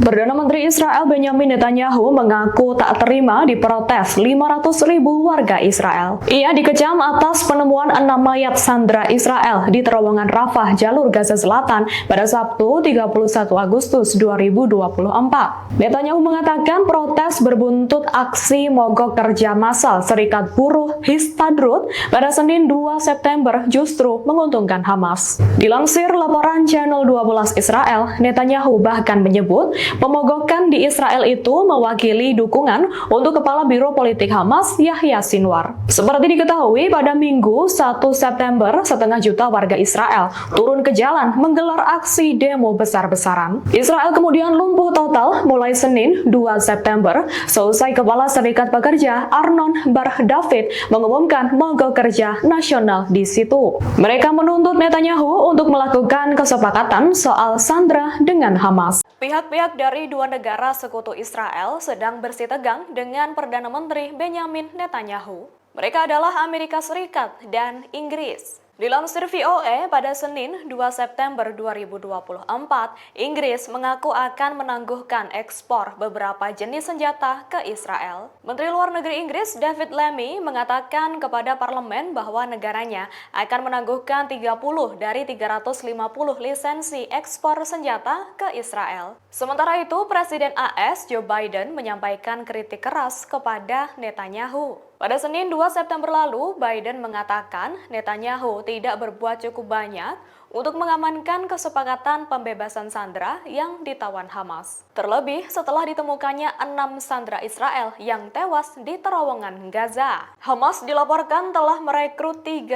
Perdana Menteri Israel Benyamin Netanyahu mengaku tak terima diprotes 500.000 warga Israel. Ia dikecam atas penemuan 6 mayat sandera Israel di terowongan Rafah, jalur Gaza Selatan pada Sabtu 31 Agustus 2024. Netanyahu mengatakan protes berbuntut aksi mogok kerja massal Serikat Buruh Histadrut pada Senin 2 September justru menguntungkan Hamas. Dilansir laporan Channel 12 Israel, Netanyahu bahkan menyebut pemogokan di Israel itu mewakili dukungan untuk Kepala Biro Politik Hamas Yahya Sinwar. Seperti diketahui, pada Minggu 1 September, 1,5 juta warga Israel turun ke jalan menggelar aksi demo besar-besaran. Israel kemudian lumpuh total mulai Senin 2 September, seusai Kepala Serikat Pekerja Arnon Bar David mengumumkan mogok kerja nasional di situ. Mereka menuntut Netanyahu untuk melakukan kesepakatan soal sandera dengan Hamas. Pihak-pihak dari dua negara sekutu Israel sedang bersitegang dengan Perdana Menteri Benyamin Netanyahu. Mereka adalah Amerika Serikat dan Inggris. Dilansir VOA pada Senin 2 September 2024, Inggris mengaku akan menangguhkan ekspor beberapa jenis senjata ke Israel. Menteri Luar Negeri Inggris David Lammy mengatakan kepada parlemen bahwa negaranya akan menangguhkan 30 dari 350 lisensi ekspor senjata ke Israel. Sementara itu, Presiden AS Joe Biden menyampaikan kritik keras kepada Netanyahu. Pada Senin 2 September lalu, Biden mengatakan Netanyahu tidak berbuat cukup banyak untuk mengamankan kesepakatan pembebasan sandera yang ditawan Hamas. Terlebih setelah ditemukannya 6 sandera Israel yang tewas di terowongan Gaza. Hamas dilaporkan telah merekrut 3.000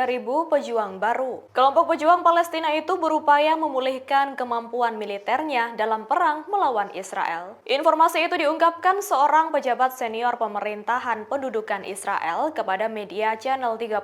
pejuang baru. Kelompok pejuang Palestina itu berupaya memulihkan kemampuan militernya dalam perang melawan Israel. Informasi itu diungkapkan seorang pejabat senior pemerintahan pendudukan Israel kepada media Channel 13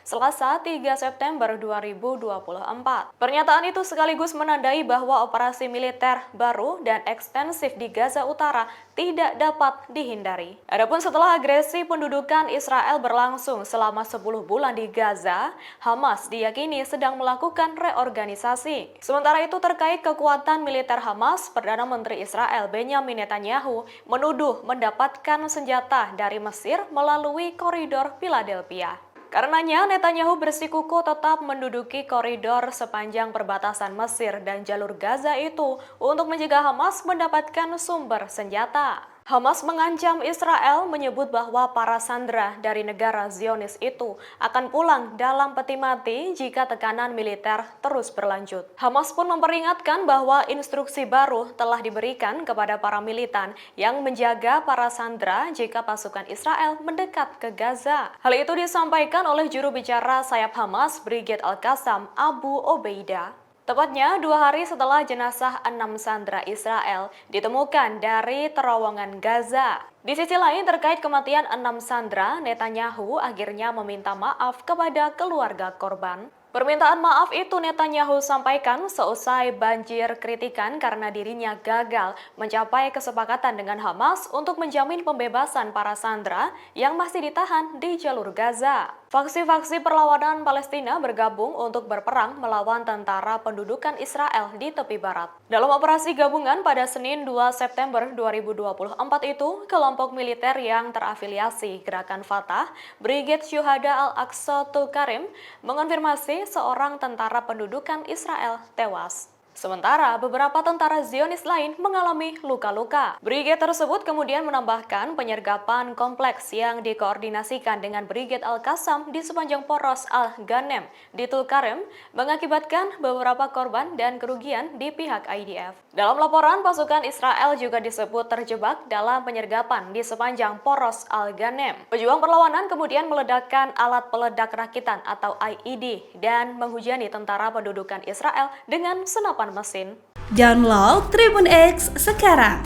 Selasa 3 September 2024. Pernyataan itu sekaligus menandai bahwa operasi militer baru dan ekstensif di Gaza Utara tidak dapat dihindari. Adapun setelah agresi pendudukan Israel berlangsung selama 10 bulan di Gaza, Hamas diyakini sedang melakukan reorganisasi. Sementara itu terkait kekuatan militer Hamas, Perdana Menteri Israel Benyamin Netanyahu menuduh mendapatkan senjata dari Mesir melalui koridor Philadelphia. Karenanya, Netanyahu bersikukuh tetap menduduki koridor sepanjang perbatasan Mesir dan jalur Gaza itu untuk mencegah Hamas mendapatkan sumber senjata. Hamas mengancam Israel menyebut bahwa para sandera dari negara Zionis itu akan pulang dalam peti mati jika tekanan militer terus berlanjut. Hamas pun memperingatkan bahwa instruksi baru telah diberikan kepada para militan yang menjaga para sandera jika pasukan Israel mendekat ke Gaza. Hal itu disampaikan oleh juru bicara sayap Hamas, Brigade Al-Qassam Abu Obeidah. Tepatnya 2 hari setelah jenazah 6 sandera Israel ditemukan dari terowongan Gaza. Di sisi lain, terkait kematian 6 sandera, Netanyahu akhirnya meminta maaf kepada keluarga korban. Permintaan maaf itu Netanyahu sampaikan seusai banjir kritikan karena dirinya gagal mencapai kesepakatan dengan Hamas untuk menjamin pembebasan para sandera yang masih ditahan di jalur Gaza. Faksi-faksi perlawanan Palestina bergabung untuk berperang melawan tentara pendudukan Israel di tepi barat. Dalam operasi gabungan pada Senin 2 September 2024 itu, kelompok militer yang terafiliasi Gerakan Fatah, Brigade Syuhada Al-Aqsa Tulkarim, mengonfirmasi seorang tentara pendudukan Israel tewas. Sementara beberapa tentara Zionis lain mengalami luka-luka. Brigade tersebut kemudian menambahkan penyergapan kompleks yang dikoordinasikan dengan Brigade Al-Qassam di sepanjang poros Al-Ghanem di Tulkarem mengakibatkan beberapa korban dan kerugian di pihak IDF. Dalam laporan, pasukan Israel juga disebut terjebak dalam penyergapan di sepanjang poros Al-Ghanem. Pejuang perlawanan kemudian meledakkan alat peledak rakitan atau IED dan menghujani tentara pendudukan Israel dengan senapan mesin. Download Tribun X sekarang,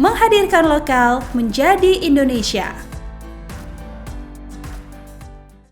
menghadirkan lokal menjadi Indonesia.